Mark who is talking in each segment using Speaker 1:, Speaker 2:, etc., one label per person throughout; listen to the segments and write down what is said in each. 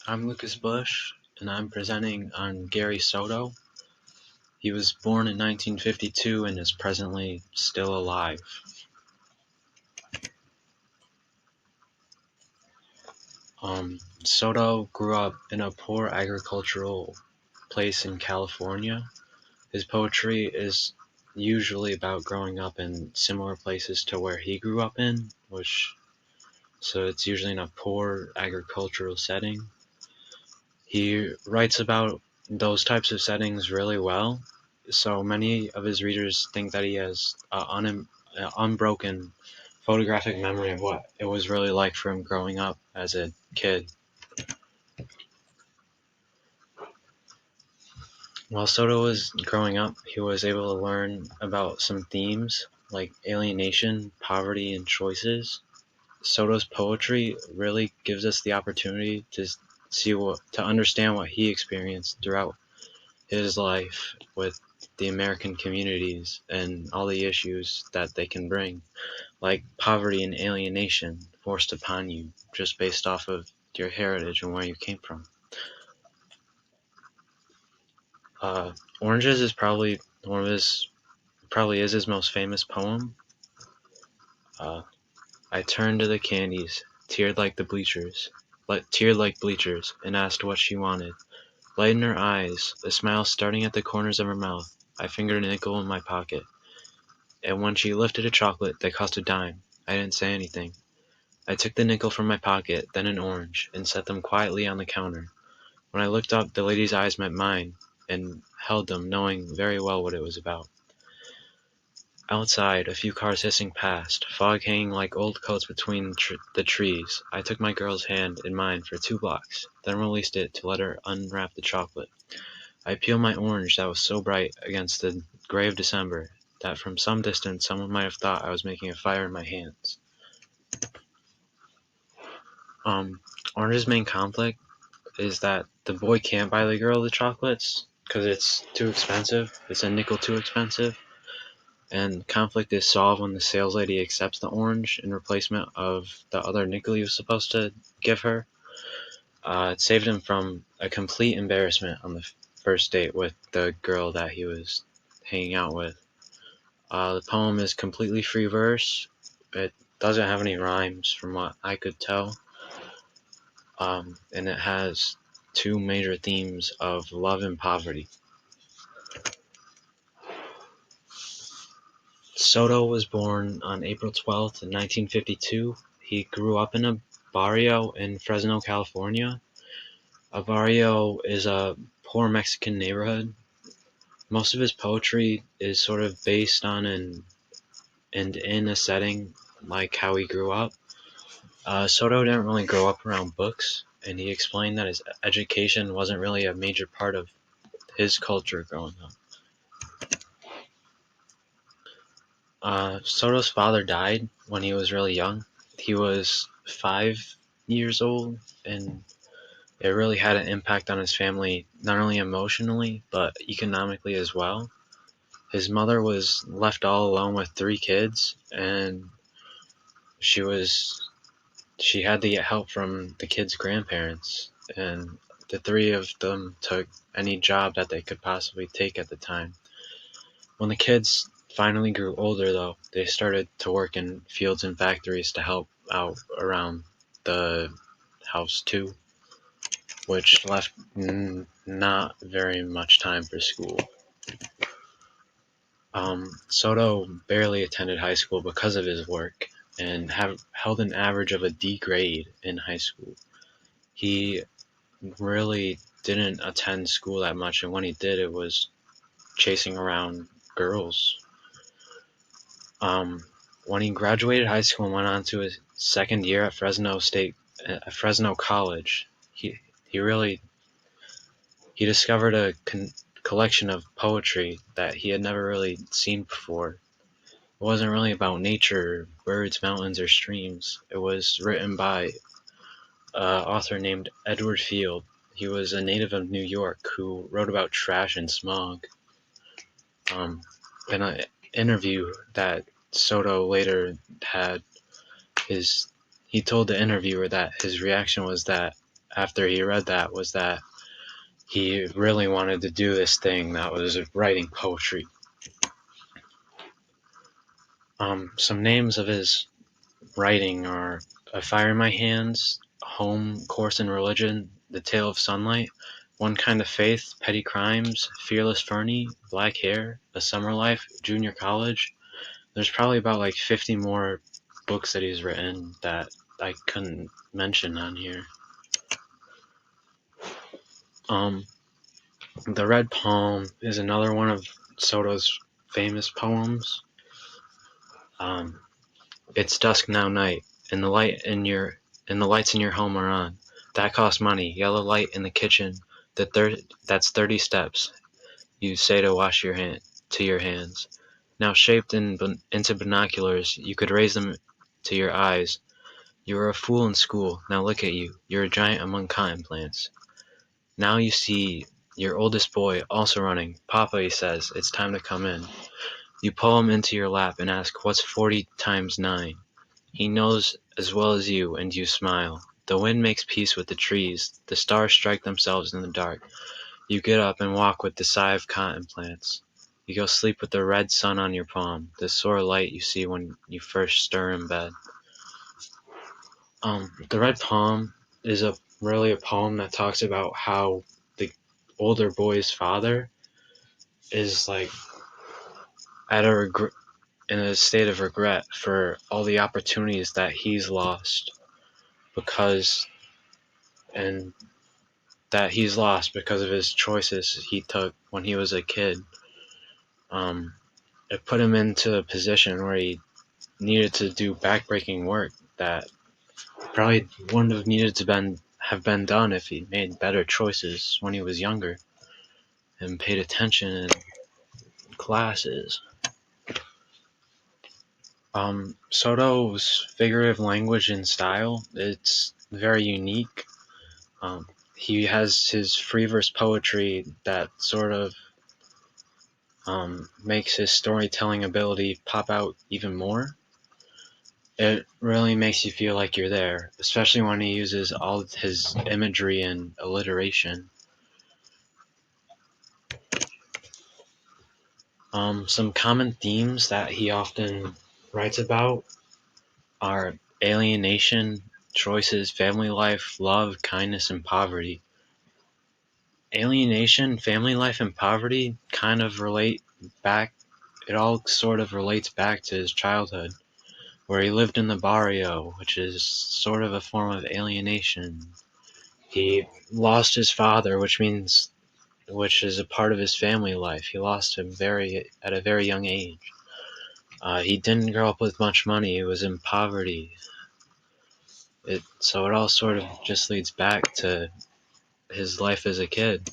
Speaker 1: I'm Lucas Busch, and I'm presenting on Gary Soto. He was born in 1952 and is presently still alive. Soto grew up in a poor agricultural place in California. His poetry is usually about growing up in similar places to where he grew up in, so it's usually in a poor agricultural setting. He writes about those types of settings really well, so many of his readers think that he has an unbroken photographic memory of what it was really like for him growing up as a kid. While Soto was growing up, he was able to learn about some themes like alienation, poverty, and choices. Soto's poetry really gives us the opportunity to understand what he experienced throughout his life with the American communities and all the issues that they can bring, like poverty and alienation forced upon you just based off of your heritage and where you came from. Oranges is probably his most famous poem. I turned to the candies, teared like bleachers, and asked what she wanted. Light in her eyes, a smile starting at the corners of her mouth. I fingered a nickel in my pocket. And when she lifted a chocolate that cost a dime, I didn't say anything. I took the nickel from my pocket, then an orange, and set them quietly on the counter. When I looked up, the lady's eyes met mine, and held them, knowing very well what it was about. Outside, a few cars hissing past, fog hanging like old coats between the trees. I took my girl's hand in mine for 2 blocks, then released it to let her unwrap the chocolate. I peeled my orange that was so bright against the gray of December that from some distance someone might have thought I was making a fire in my hands. Orange's main conflict is that the boy can't buy the girl the chocolates because it's too expensive. It's a nickel too expensive. And conflict is solved when the sales lady accepts the orange in replacement of the other nickel he was supposed to give her. It saved him from a complete embarrassment on the first date with the girl that he was hanging out with. The poem is completely free verse. It doesn't have any rhymes from what I could tell. And it has 2 major themes of love and poverty. Soto was born on April 12th, 1952. He grew up in a barrio in Fresno, California. A barrio is a poor Mexican neighborhood. Most of his poetry is sort of based on and in a setting like how he grew up. Soto didn't really grow up around books, and he explained that his education wasn't really a major part of his culture growing up. Soto's father died when he was really young. He was 5 years old, and it really had an impact on his family, not only emotionally, but economically as well. His mother was left all alone with 3 kids, and she had to get help from the kids' grandparents, and the 3 of them took any job that they could possibly take at the time. When the kids finally grew older, though, they started to work in fields and factories to help out around the house too, which left not very much time for school. Soto barely attended high school because of his work and held an average of a D grade in high school. He really didn't attend school that much, and when he did, it was chasing around girls. When he graduated high school and went on to his second year at Fresno College, he discovered a collection of poetry that he had never really seen before. It wasn't really about nature, birds, mountains, or streams. It was written by an author named Edward Field. He was a native of New York who wrote about trash and smog. In an interview that Soto later had, he told the interviewer that his reaction was that after he read that was that he really wanted to do this thing that was writing poetry. Some names of his writing are A Fire in My Hands, Home, Course in Religion, The Tale of Sunlight, One Kind of Faith, Petty Crimes, Fearless Fernie, Black Hair, A Summer Life, Junior College. There's probably about like 50 more books that he's written that I couldn't mention on here. The Red Palm is another one of Soto's famous poems. It's dusk now night, and the lights in your home are on. That costs money. Yellow light in the kitchen. That's 30 steps. You say to wash your hands. Now shaped into binoculars, you could raise them to your eyes. You were a fool in school. Now look at you. You're a giant among cotton plants. Now you see your oldest boy also running. Papa, he says, it's time to come in. You pull him into your lap and ask, what's 40 times 9? He knows as well as you, and you smile. The wind makes peace with the trees. The stars strike themselves in the dark. You get up and walk with the sigh of cotton plants. You go sleep with the red sun on your palm, the sore light you see when you first stir in bed. The Red Palm is really a poem that talks about how the older boy's father is like in a state of regret for all the opportunities that he's lost because of his choices he took when he was a kid. It put him into a position where he needed to do backbreaking work that probably wouldn't have needed to have been done if he made better choices when he was younger and paid attention in classes. Soto's figurative language and style, it's very unique. He has his free verse poetry that sort of makes his storytelling ability pop out even more. It really makes you feel like you're there, especially when he uses all his imagery and alliteration. Some common themes that he often writes about are alienation, choices, family life, love, kindness, and poverty. Alienation, family life, and poverty kind of relate back. It all sort of relates back to his childhood, where he lived in the barrio, which is sort of a form of alienation. He lost his father, which is a part of his family life. He lost him at a very young age. He didn't grow up with much money. He was in poverty. So it all sort of just leads back to his life as a kid.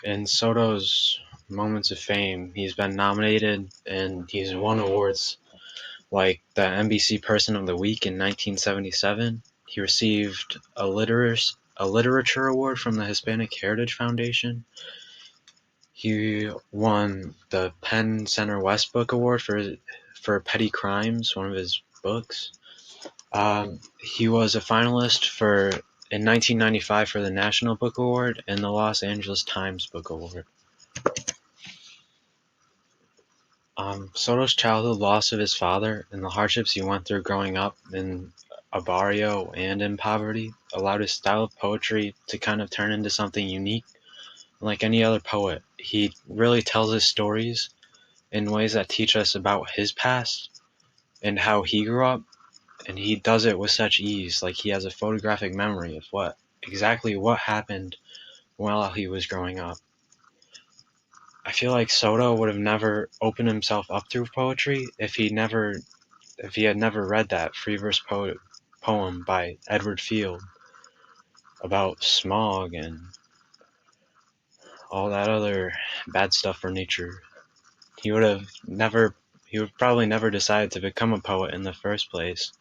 Speaker 1: In Soto's moments of fame, he's been nominated and he's won awards like the NBC Person of the Week in 1977. He received a literature award from the Hispanic Heritage Foundation. He won the Penn Center West Book Award for Petty Crimes, one of his books. He was a finalist in 1995 for the National Book Award and the Los Angeles Times Book Award. Soto's childhood loss of his father and the hardships he went through growing up in a barrio and in poverty allowed his style of poetry to kind of turn into something unique. Like any other poet, he really tells his stories in ways that teach us about his past and how he grew up, and he does it with such ease. Like he has a photographic memory of exactly what happened while he was growing up. I feel like Soto would have never opened himself up through poetry if he had never read that free verse poem by Edward Field about smog and all that other bad stuff for nature. He would probably never decide to become a poet in the first place.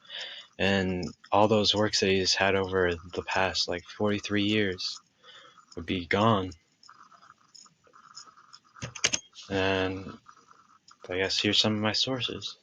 Speaker 1: And all those works that he's had over the past 43 years would be gone. And I guess here's some of my sources.